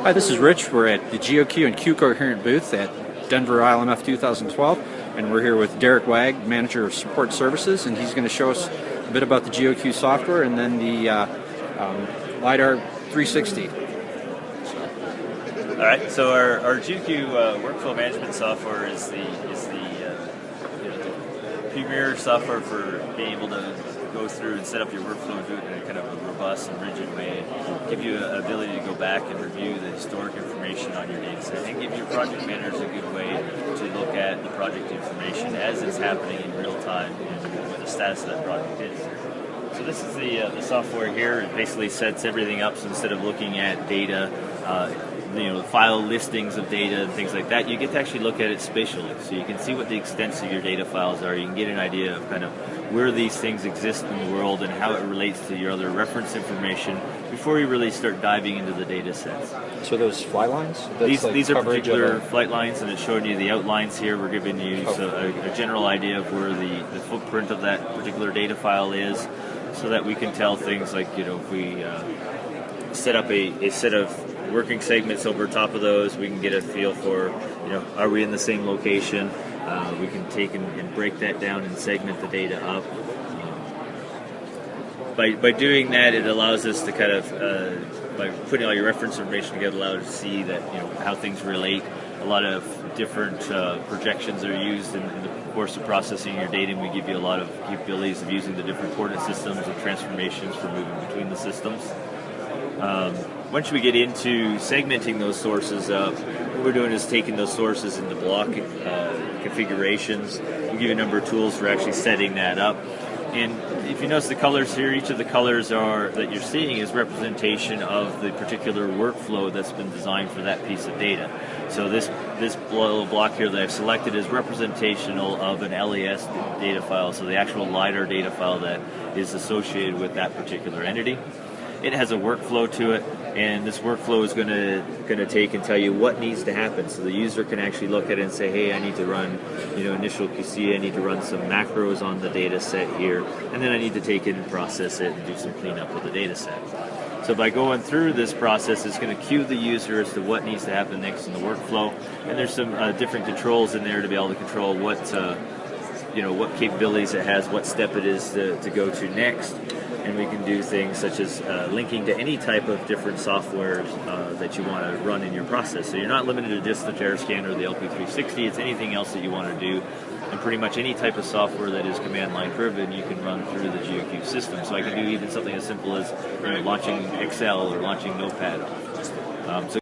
Hi, this is Rich. We're at the Geocue and QCoherent booth at Denver ILMF 2012, and we're here with Derek Wag, Manager of Support Services, and he's going to show us a bit about the GeoCue software and then the lidar-360. All right, so our GeoCue workflow management software is the premier software for being able to go through and set up your workflow and do it in a kind of a robust and rigid way, give you an ability to go back and review the historic information on your data set, and give your project managers a good way to look at the project information as it's happening in real time and what the status of that project is. So this is the software here. It basically sets everything up, so instead of looking at data, file listings of data and things like that, you get to actually look at it spatially. So you can see what the extents of your data files are. You can get an idea of kind of where these things exist in the world and how it relates to your other reference information before you really start diving into the data sets. So those flight lines? These are particular flight lines, and it's showing you the outlines here. We're giving you a general idea of where the footprint of that particular data file is, so that we can tell things like, if we set up a set of working segments over top of those, we can get a feel for, are we in the same location? We can take and break that down and segment the data up. By doing that, it allows us to kind of, by putting all your reference information together, allow us to see that, how things relate. A lot of different projections are used in the course of processing your data, and we give you a lot of capabilities of using the different coordinate systems and transformations for moving between the systems. Once we get into segmenting those sources up, what we're doing is taking those sources into block configurations. We give you a number of tools for actually setting that up. And if you notice the colors here, each of the colors that you're seeing is representation of the particular workflow that's been designed for that piece of data. So this little block here that I've selected is representational of an LAS data file, so the actual LiDAR data file that is associated with that particular entity. It has a workflow to it, and this workflow is going to take and tell you what needs to happen. So the user can actually look at it and say, hey, I need to run initial QC, I need to run some macros on the data set here, and then I need to take it and process it and do some cleanup with the data set. So by going through this process, it's going to cue the user as to what needs to happen next in the workflow, and there's some different controls in there to be able to control what capabilities it has, what step it is to go to next. And we can do things such as linking to any type of different software that you want to run in your process. So you're not limited to just the Terrascan or the LP360, it's anything else that you want to do. And pretty much any type of software that is command line driven, you can run through the GeoCue system. So I can do even something as simple as launching Excel or launching Notepad. So